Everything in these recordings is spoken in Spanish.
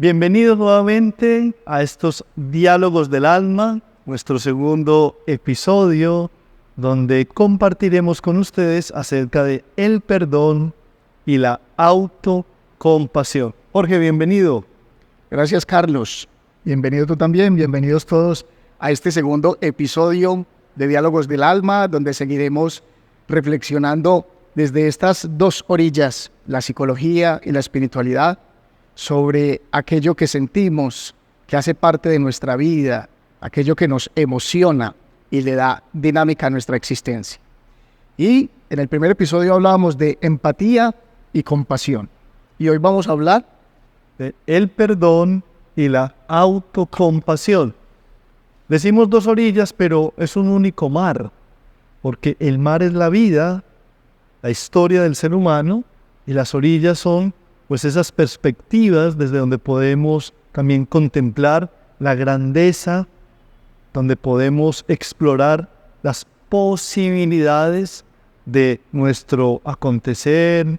Bienvenidos nuevamente a estos Diálogos del Alma, nuestro segundo episodio, donde compartiremos con ustedes acerca de el perdón y la autocompasión. Jorge, bienvenido. Gracias, Carlos. Bienvenido tú también, bienvenidos todos a este segundo episodio de Diálogos del Alma, donde seguiremos reflexionando desde estas dos orillas, la psicología y la espiritualidad, sobre aquello que sentimos, que hace parte de nuestra vida, aquello que nos emociona y le da dinámica a nuestra existencia. Y en el primer episodio hablábamos de empatía y compasión. Y hoy vamos a hablar de el perdón y la autocompasión. Decimos dos orillas, pero es un único mar, porque el mar es la vida, la historia del ser humano, y las orillas son pues esas perspectivas desde donde podemos también contemplar la grandeza, donde podemos explorar las posibilidades de nuestro acontecer,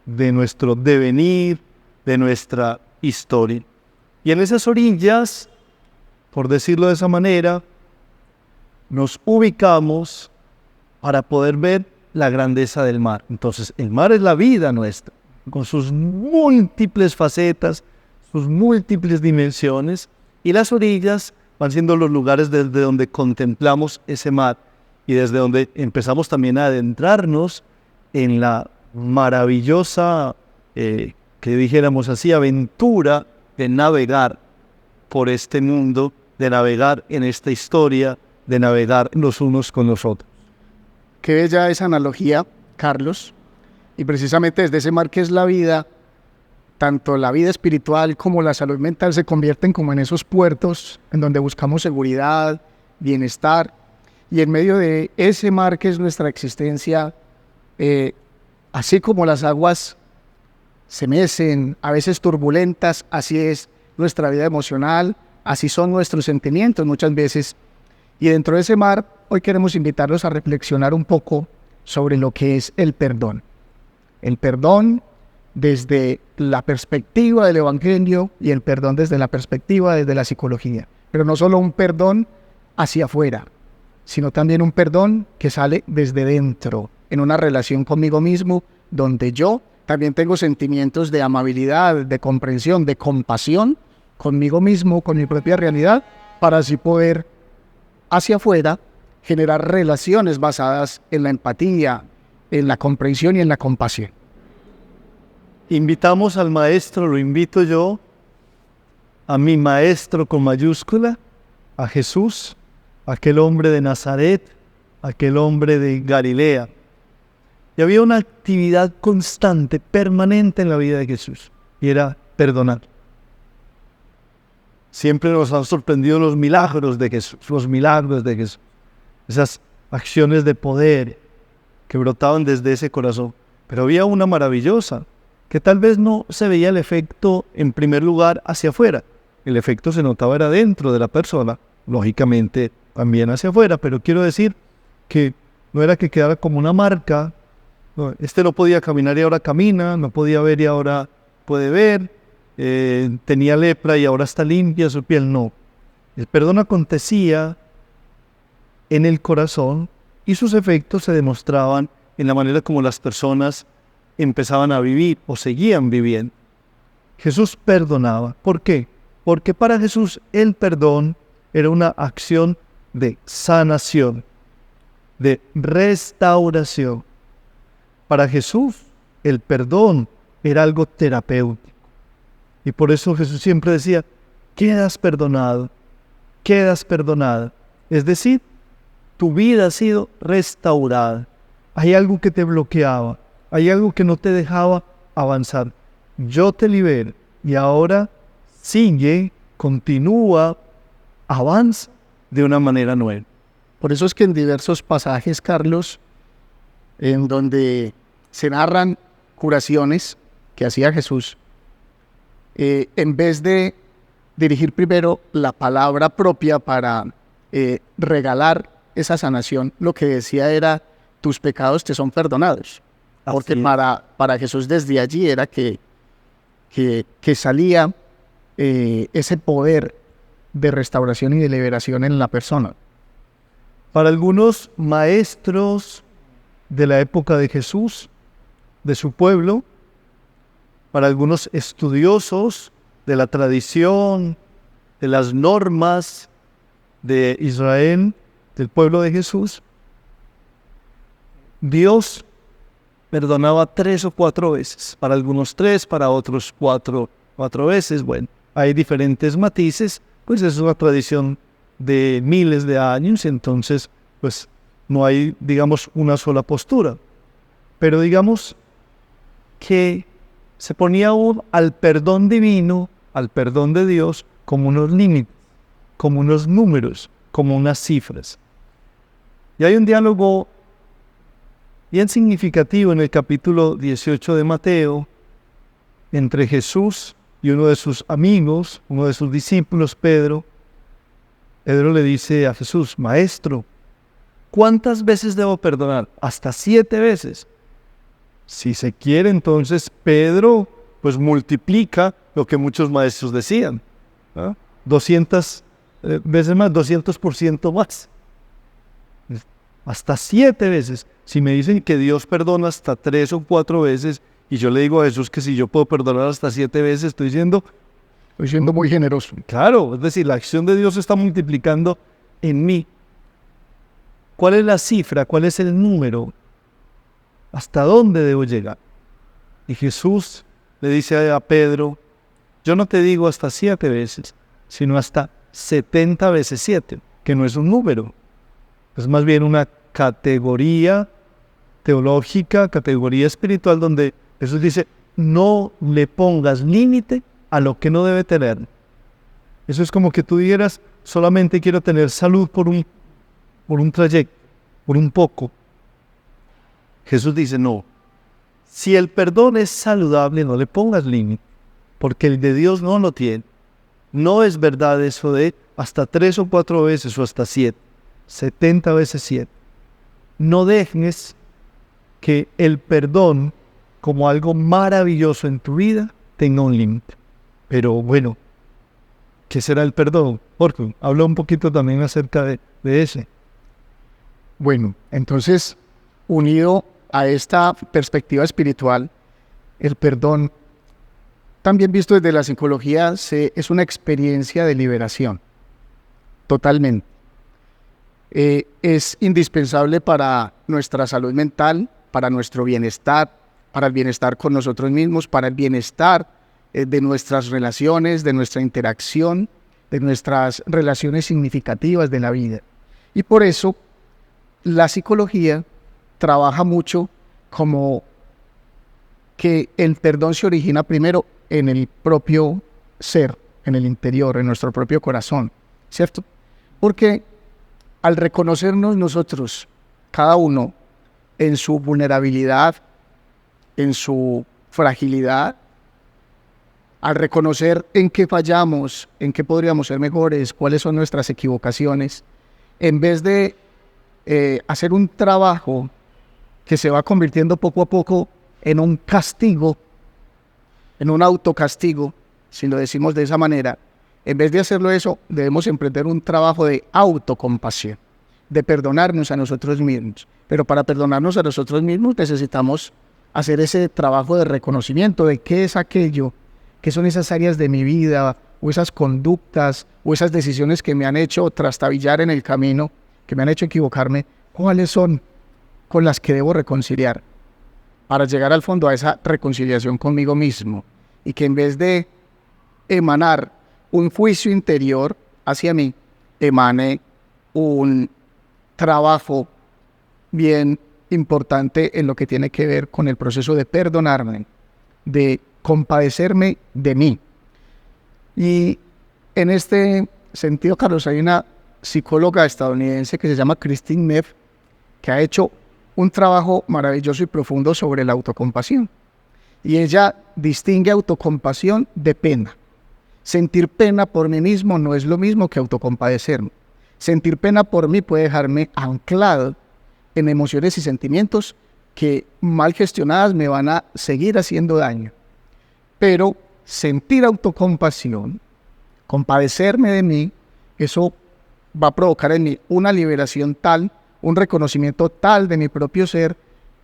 de nuestro devenir, de nuestra historia. Y en esas orillas, por decirlo de esa manera, nos ubicamos para poder ver la grandeza del mar. Entonces, el mar es la vida nuestra, con sus múltiples facetas, sus múltiples dimensiones, y las orillas van siendo los lugares desde donde contemplamos ese mar y desde donde empezamos también a adentrarnos en la maravillosa, que dijéramos así, aventura de navegar por este mundo, de navegar en esta historia, de navegar los unos con los otros. Qué bella esa analogía, Carlos. Y precisamente desde ese mar que es la vida, tanto la vida espiritual como la salud mental se convierten como en esos puertos en donde buscamos seguridad, bienestar. Y en medio de ese mar que es nuestra existencia, así como las aguas se mecen, a veces turbulentas, así es nuestra vida emocional, así son nuestros sentimientos muchas veces. Y dentro de ese mar, hoy queremos invitarlos a reflexionar un poco sobre lo que es el perdón. El perdón desde la perspectiva del Evangelio y el perdón desde la perspectiva desde la psicología. Pero no solo un perdón hacia afuera, sino también un perdón que sale desde dentro, en una relación conmigo mismo, donde yo también tengo sentimientos de amabilidad, de comprensión, de compasión conmigo mismo, con mi propia realidad, para así poder hacia afuera generar relaciones basadas en la empatía, en la comprensión y en la compasión. Invitamos al maestro, lo invito yo, a mi maestro con mayúscula, a Jesús, aquel hombre de Nazaret, aquel hombre de Galilea. Y había una actividad constante, permanente en la vida de Jesús, y era perdonar. Siempre nos han sorprendido los milagros de Jesús, esas acciones de poder que brotaban desde ese corazón. Pero había una maravillosa, que tal vez no se veía el efecto en primer lugar hacia afuera. El efecto se notaba era dentro de la persona, lógicamente también hacia afuera, pero quiero decir que no era que quedara como una marca. No, no podía caminar y ahora camina, no podía ver y ahora puede ver, tenía lepra y ahora está limpia su piel. No, el perdón acontecía en el corazón y sus efectos se demostraban en la manera como las personas empezaban a vivir o seguían viviendo. Jesús perdonaba. ¿Por qué? Porque para Jesús el perdón era una acción de sanación, de restauración. Para Jesús el perdón era algo terapéutico. Y por eso Jesús siempre decía, quedas perdonado, quedas perdonada. Es decir, tu vida ha sido restaurada. Hay algo que te bloqueaba, hay algo que no te dejaba avanzar. Yo te libero y ahora sigue, continúa, avanza de una manera nueva. Por eso es que en diversos pasajes, Carlos, en donde se narran curaciones que hacía Jesús, en vez de dirigir primero la palabra propia para regalar esa sanación, lo que decía era, tus pecados te son perdonados. Porque para Jesús desde allí era que salía ese poder de restauración y de liberación en la persona. Para algunos maestros de la época de Jesús, de su pueblo, para algunos estudiosos de la tradición, de las normas de Israel, del pueblo de Jesús, Dios perdonaba 3 o 4 veces. Para algunos 3, para otros 4 veces. Bueno, hay diferentes matices, pues es una tradición de miles de años, entonces pues no hay, digamos, una sola postura. Pero digamos que se ponía al perdón divino, al perdón de Dios, como unos límites, como unos números, como unas cifras. Y hay un diálogo bien significativo en el capítulo 18 de Mateo entre Jesús y uno de sus amigos, uno de sus discípulos, Pedro. Pedro le dice a Jesús: Maestro, ¿cuántas veces debo perdonar? Hasta 7 veces. Si se quiere, entonces Pedro pues multiplica lo que muchos maestros decían, ¿no? 200 veces más, 200% más. Hasta 7 veces. Si me dicen que Dios perdona hasta 3 o 4 veces, y yo le digo a Jesús que si yo puedo perdonar hasta 7 veces, estoy siendo muy generoso. Claro, es decir, la acción de Dios se está multiplicando en mí. ¿Cuál es la cifra? ¿Cuál es el número? ¿Hasta dónde debo llegar? Y Jesús le dice a Pedro: yo no te digo hasta 7 veces, sino hasta 70 veces 7, que no es un número, es más bien una categoría teológica, categoría espiritual, donde Jesús dice: no le pongas límite a lo que no debe tener. Eso es como que tú dijeras: solamente quiero tener salud por un trayecto, por un poco. Jesús dice: no, si el perdón es saludable, no le pongas límite, porque el de Dios no lo tiene. No es verdad eso de hasta 3 o 4 veces o hasta 7, 70 veces 7. No dejes que el perdón, como algo maravilloso en tu vida, tenga un límite. Pero bueno, ¿qué será el perdón? Jorge, habla un poquito también acerca de ese. Bueno, entonces, unido a esta perspectiva espiritual, el perdón, también visto desde la psicología, es una experiencia de liberación, totalmente. Es indispensable para nuestra salud mental, para nuestro bienestar, para el bienestar con nosotros mismos, para el bienestar de nuestras relaciones, de nuestra interacción, de nuestras relaciones significativas de la vida. Y por eso la psicología trabaja mucho como que el perdón se origina primero en el propio ser, en el interior, en nuestro propio corazón, ¿cierto? Porque al reconocernos nosotros, cada uno, en su vulnerabilidad, en su fragilidad, al reconocer en qué fallamos, en qué podríamos ser mejores, cuáles son nuestras equivocaciones, en vez de hacer un trabajo que se va convirtiendo poco a poco en un castigo, en un autocastigo, si lo decimos de esa manera, en vez de hacerlo eso, debemos emprender un trabajo de autocompasión, de perdonarnos a nosotros mismos. Pero para perdonarnos a nosotros mismos necesitamos hacer ese trabajo de reconocimiento de qué es aquello, qué son esas áreas de mi vida, o esas conductas, o esas decisiones que me han hecho trastabillar en el camino, que me han hecho equivocarme, cuáles son con las que debo reconciliar, para llegar al fondo a esa reconciliación conmigo mismo, y que en vez de emanar un juicio interior hacia mí, emane un trabajo bien importante en lo que tiene que ver con el proceso de perdonarme, de compadecerme de mí. Y en este sentido, Carlos, hay una psicóloga estadounidense que se llama Christine Neff, que ha hecho un trabajo maravilloso y profundo sobre la autocompasión. Y ella distingue autocompasión de pena. Sentir pena por mí mismo no es lo mismo que autocompadecerme. Sentir pena por mí puede dejarme anclado en emociones y sentimientos que mal gestionadas me van a seguir haciendo daño. Pero sentir autocompasión compadecerme de mí, eso va a provocar en mí una liberación tal, un reconocimiento tal de mi propio ser,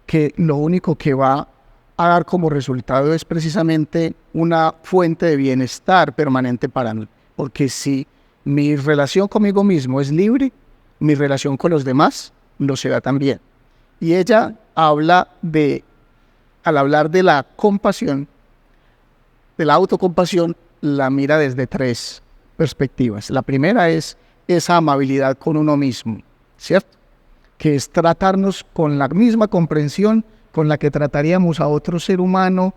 que lo único que va a dar como resultado es precisamente una fuente de bienestar permanente para mí. Porque si mi relación conmigo mismo es libre, mi relación con los demás lo será también. Y ella habla al hablar de la compasión, de la autocompasión, la mira desde 3 perspectivas. La primera es esa amabilidad con uno mismo, ¿cierto? Que es tratarnos con la misma comprensión con la que trataríamos a otro ser humano,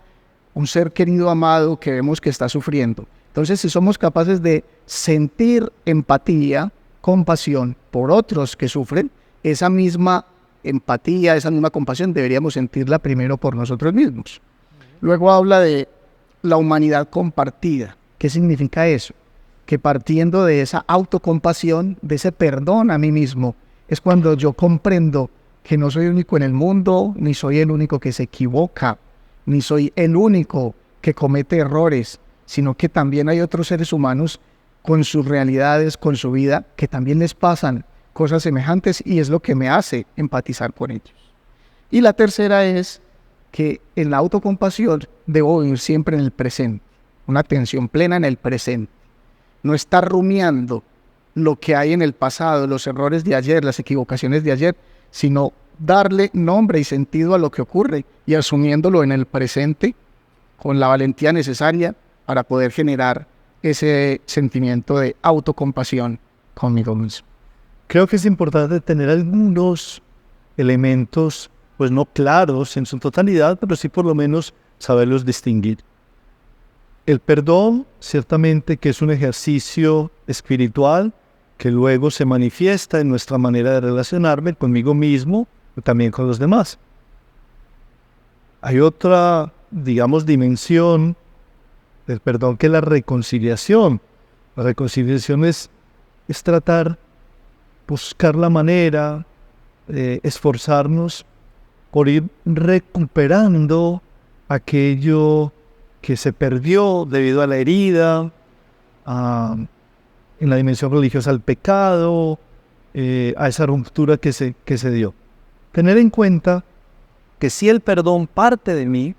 un ser querido, amado, que vemos que está sufriendo. Entonces, si somos capaces de sentir empatía, compasión por otros que sufren, esa misma empatía, esa misma compasión deberíamos sentirla primero por nosotros mismos. Luego habla de la humanidad compartida. ¿Qué significa eso? Que partiendo de esa autocompasión, de ese perdón a mí mismo, es cuando yo comprendo que no soy único en el mundo, ni soy el único que se equivoca, ni soy el único que comete errores, sino que también hay otros seres humanos con sus realidades, con su vida, que también les pasan cosas semejantes y es lo que me hace empatizar con ellos. Y la tercera es que en la autocompasión debo vivir siempre en el presente, una atención plena en el presente, no estar rumiando lo que hay en el pasado, los errores de ayer, las equivocaciones de ayer, sino darle nombre y sentido a lo que ocurre y asumiéndolo en el presente con la valentía necesaria para poder generar ese sentimiento de autocompasión conmigo mismo. Creo que es importante tener algunos elementos, pues no claros en su totalidad, pero sí por lo menos saberlos distinguir. El perdón, ciertamente que es un ejercicio espiritual que luego se manifiesta en nuestra manera de relacionarme conmigo mismo y también con los demás. Hay otra, digamos, dimensión del perdón que es la reconciliación. La reconciliación es tratar, buscar la manera, esforzarnos por ir recuperando aquello que se perdió debido a la herida, en la dimensión religiosa al pecado, a esa ruptura que se dio. Tener en cuenta que si el perdón parte de mí,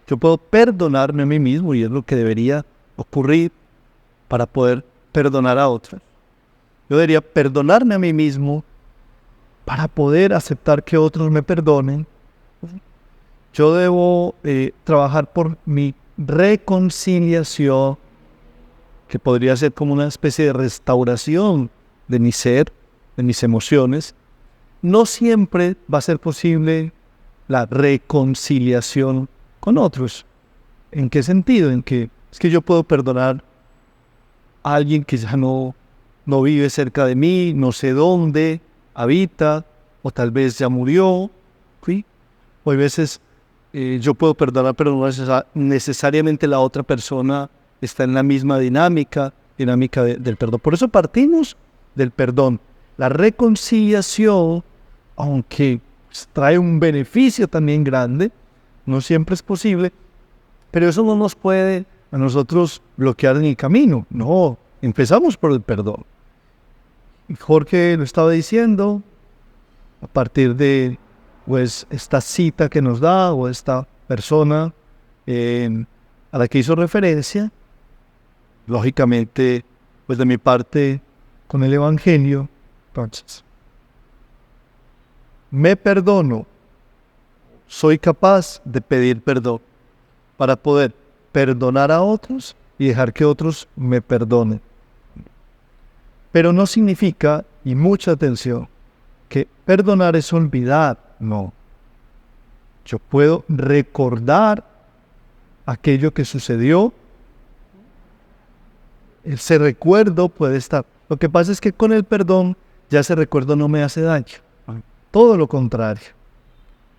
yo puedo perdonarme a mí mismo y es lo que debería ocurrir para poder perdonar a otros. Yo debería perdonarme a mí mismo para poder aceptar que otros me perdonen. Yo debo trabajar por mi reconciliación, que podría ser como una especie de restauración de mi ser, de mis emociones. No siempre va a ser posible la reconciliación con otros. ¿En qué sentido? En que es que yo puedo perdonar a alguien que ya no vive cerca de mí, no sé dónde habita, o tal vez ya murió, ¿sí? O hay veces yo puedo perdonar, pero no necesariamente la otra persona está en la misma dinámica del perdón. Por eso partimos del perdón. La reconciliación, aunque trae un beneficio también grande, no siempre es posible, pero eso no nos puede a nosotros bloquear en el camino. No, empezamos por el perdón. Y Jorge lo estaba diciendo, a partir de pues esta cita que nos da, o esta persona a la que hizo referencia, lógicamente, pues de mi parte, con el Evangelio, entonces, me perdono, soy capaz de pedir perdón para poder perdonar a otros y dejar que otros me perdonen. Pero no significa, y mucha atención, que perdonar es olvidar, no. Yo puedo recordar aquello que sucedió, ese recuerdo puede estar. Lo que pasa es que con el perdón ya ese recuerdo no me hace daño. Todo lo contrario.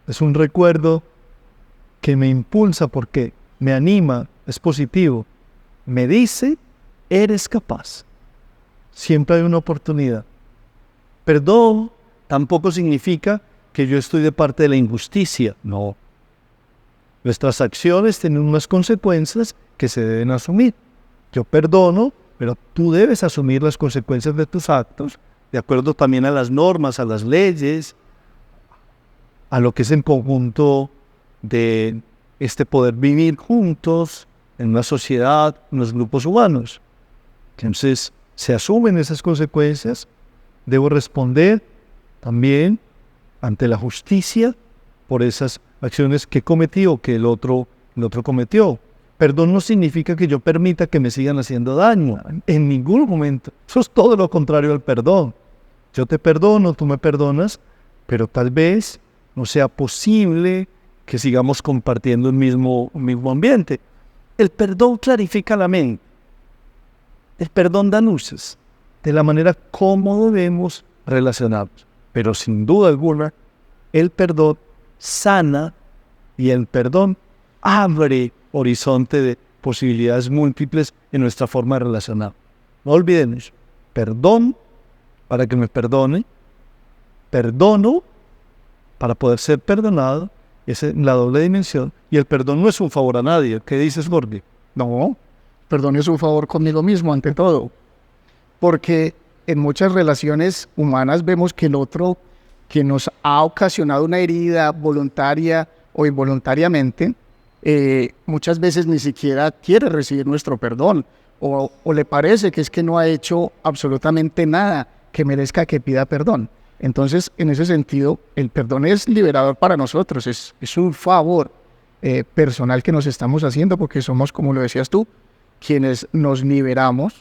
Es un recuerdo que me impulsa porque me anima, es positivo. Me dice, eres capaz. Siempre hay una oportunidad. Perdón tampoco significa que yo estoy de parte de la injusticia. No. Nuestras acciones tienen unas consecuencias que se deben asumir. Yo perdono pero tú debes asumir las consecuencias de tus actos, de acuerdo también a las normas, a las leyes, a lo que es el conjunto de poder vivir juntos en una sociedad, en los grupos humanos. Entonces, se asumen esas consecuencias, debo responder también ante la justicia por esas acciones que cometí o que el otro cometió. Perdón no significa que yo permita que me sigan haciendo daño, en ningún momento. Eso es todo lo contrario al perdón. Yo te perdono, tú me perdonas, pero tal vez no sea posible que sigamos compartiendo el mismo ambiente. El perdón clarifica la mente. El perdón da luces de la manera como debemos relacionarnos. Pero sin duda alguna, el perdón sana y el perdón abre horizonte de posibilidades múltiples en nuestra forma de relacionar. No olvidemos, perdón para que me perdone, perdono para poder ser perdonado, esa es la doble dimensión, y el perdón no es un favor a nadie. ¿Qué dices, Jorge? No, perdón es un favor conmigo mismo ante todo, porque en muchas relaciones humanas vemos que el otro que nos ha ocasionado una herida voluntaria o involuntariamente, muchas veces ni siquiera quiere recibir nuestro perdón o le parece que es que no ha hecho absolutamente nada que merezca que pida perdón. Entonces, en ese sentido, el perdón es liberador para nosotros, es un favor personal que nos estamos haciendo porque somos, como lo decías tú, quienes nos liberamos,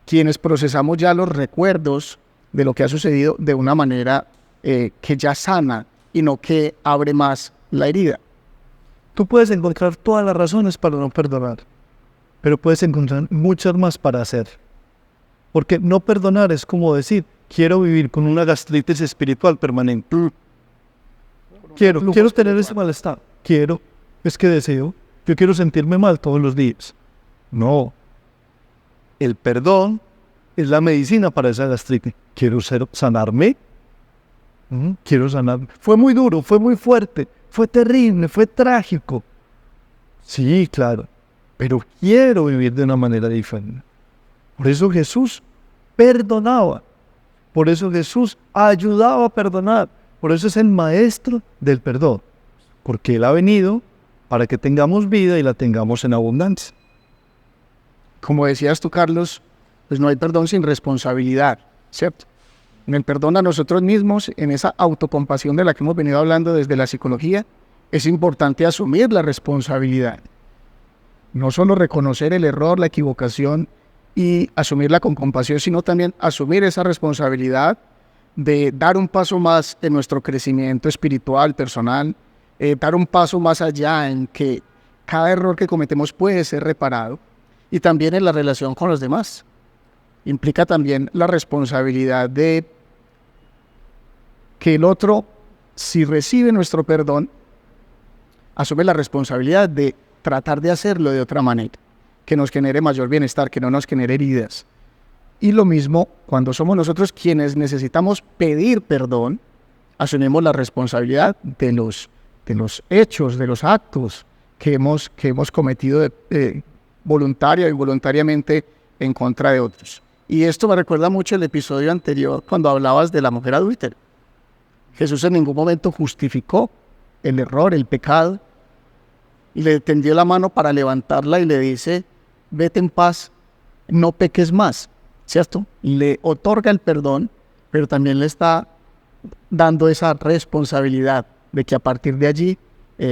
quienes procesamos ya los recuerdos de lo que ha sucedido de una manera que ya sana y no que abre más la herida. Tú puedes encontrar todas las razones para no perdonar, pero puedes encontrar muchas más para hacer. Porque no perdonar es como decir, quiero vivir con una gastritis espiritual permanente. Quiero tener ese malestar. Es que deseo, yo quiero sentirme mal todos los días. No. El perdón es la medicina para esa gastritis. Quiero sanarme. Quiero sanarme. Fue muy duro, fue muy fuerte, fue terrible, fue trágico. Sí, claro, pero quiero vivir de una manera diferente. Por eso Jesús perdonaba. Por eso Jesús ayudaba a perdonar. Por eso es el maestro del perdón. Porque Él ha venido para que tengamos vida y la tengamos en abundancia. Como decías tú, Carlos, pues no hay perdón sin responsabilidad, ¿cierto? En el perdón a nosotros mismos, en esa autocompasión de la que hemos venido hablando desde la psicología, es importante asumir la responsabilidad. No solo reconocer el error, la equivocación y asumirla con compasión, sino también asumir esa responsabilidad de dar un paso más en nuestro crecimiento espiritual, personal, dar un paso más allá en que cada error que cometemos puede ser reparado y también en la relación con los demás. Implica también la responsabilidad de que el otro, si recibe nuestro perdón, asume la responsabilidad de tratar de hacerlo de otra manera, que nos genere mayor bienestar, que no nos genere heridas. Y lo mismo, cuando somos nosotros quienes necesitamos pedir perdón, asumimos la responsabilidad de los hechos, de los actos que hemos cometido voluntaria o involuntariamente en contra de otros. Y esto me recuerda mucho el episodio anterior cuando hablabas de la mujer adúltera. Jesús en ningún momento justificó el error, el pecado, y le tendió la mano para levantarla y le dice, vete en paz, no peques más, ¿cierto? Le otorga el perdón, pero también le está dando esa responsabilidad de que a partir de allí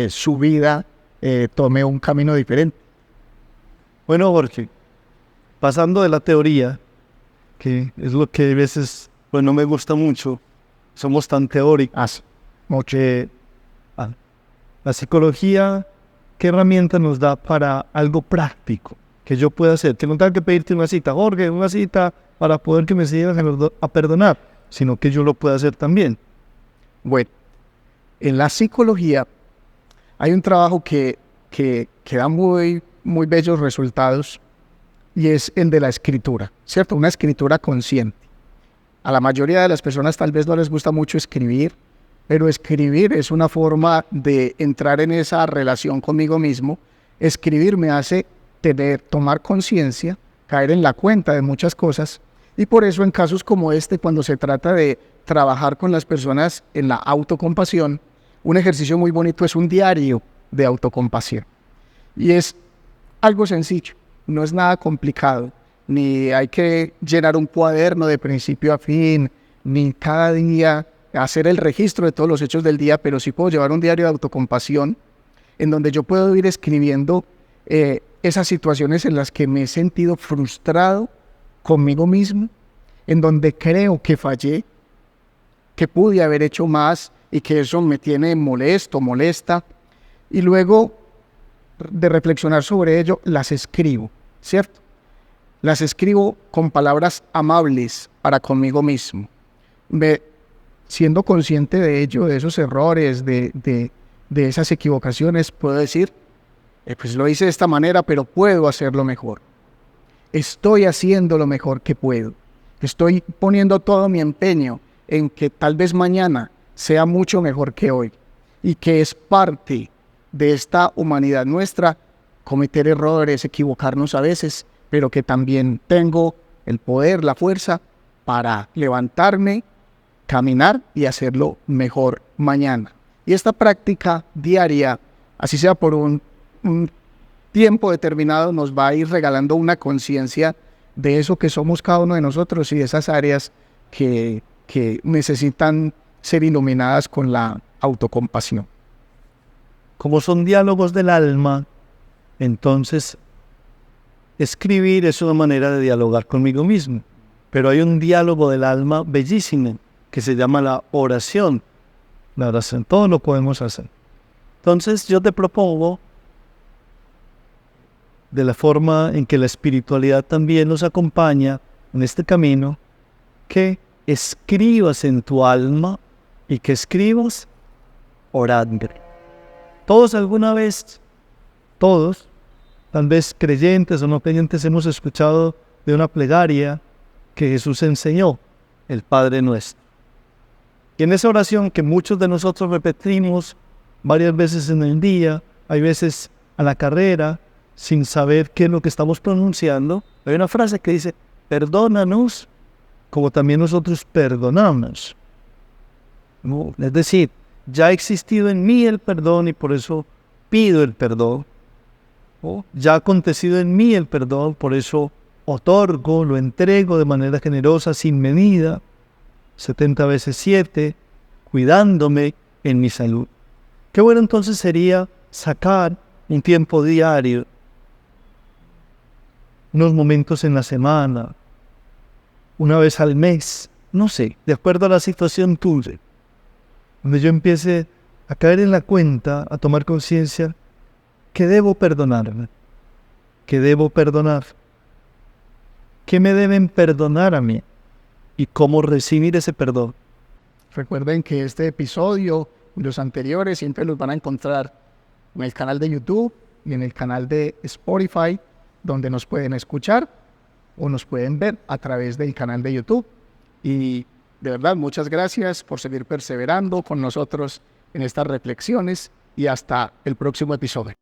su vida tome un camino diferente. Bueno, Jorge, pasando de la teoría, que es lo que a veces pues, no me gusta mucho, somos tan teóricos, que la psicología, ¿qué herramienta nos da para algo práctico que yo pueda hacer? Que no tenga que pedirte una cita, Jorge, una cita para poder que me sigas a perdonar, sino que yo lo pueda hacer también. Bueno, en la psicología hay un trabajo que da muy bellos resultados y es el de la escritura, ¿cierto? Una escritura consciente. A la mayoría de las personas tal vez no les gusta mucho escribir, pero escribir es una forma de entrar en esa relación conmigo mismo. Escribir me hace tomar conciencia caer en la cuenta de muchas cosas. Y por eso en casos como este, cuando se trata de trabajar con las personas en la autocompasión, un ejercicio muy bonito es un diario de autocompasión. Y es algo sencillo, no es nada complicado, ni hay que llenar un cuaderno de principio a fin, ni cada día hacer el registro de todos los hechos del día, pero sí puedo llevar un diario de autocompasión en donde yo puedo ir escribiendo esas situaciones en las que me he sentido frustrado conmigo mismo, en donde creo que fallé, que pude haber hecho más y que eso me tiene molesto, molesta, y luego de reflexionar sobre ello, las escribo, ¿cierto? Las escribo con palabras amables para conmigo mismo, siendo consciente de ello, de esos errores, de esas equivocaciones, puedo decir, pues lo hice de esta manera, pero puedo hacerlo mejor. Estoy haciendo lo mejor que puedo. Estoy poniendo todo mi empeño en que tal vez mañana sea mucho mejor que hoy y que es parte de esta humanidad nuestra cometer errores, equivocarnos a veces, pero que también tengo el poder, la fuerza para levantarme, caminar y hacerlo mejor mañana. Y esta práctica diaria, así sea por un tiempo determinado, nos va a ir regalando una conciencia de eso que somos cada uno de nosotros y de esas áreas que necesitan ser iluminadas con la autocompasión. Como son diálogos del alma, entonces escribir es una manera de dialogar conmigo mismo. Pero hay un diálogo del alma bellísimo que se llama la oración. La oración, todo lo podemos hacer. Entonces yo te propongo, de la forma en que la espiritualidad también nos acompaña en este camino, que escribas en tu alma y que escribas orando. Todos alguna vez, tal vez creyentes o no creyentes, hemos escuchado de una plegaria que Jesús enseñó, el Padre Nuestro. Y en esa oración que muchos de nosotros repetimos varias veces en el día, hay veces a la carrera, sin saber qué es lo que estamos pronunciando, hay una frase que dice, perdónanos como también nosotros perdonamos. ¿No? Es decir, ya ha existido en mí el perdón y por eso pido el perdón. ¿No? Ya ha acontecido en mí el perdón, por eso otorgo, lo entrego de manera generosa, sin medida, 70 veces 7, cuidándome en mi salud. Qué bueno entonces sería sacar un tiempo diario, unos momentos en la semana, una vez al mes, no sé, de acuerdo a la situación tuya, donde yo empiece a caer en la cuenta, a tomar conciencia que debo perdonarme, que debo perdonar, que me deben perdonar a mí y cómo recibir ese perdón. Recuerden que este episodio y los anteriores siempre los van a encontrar en el canal de YouTube y en el canal de Spotify, donde nos pueden escuchar o nos pueden ver a través del canal de YouTube. Y de verdad, muchas gracias por seguir perseverando con nosotros en estas reflexiones y hasta el próximo episodio.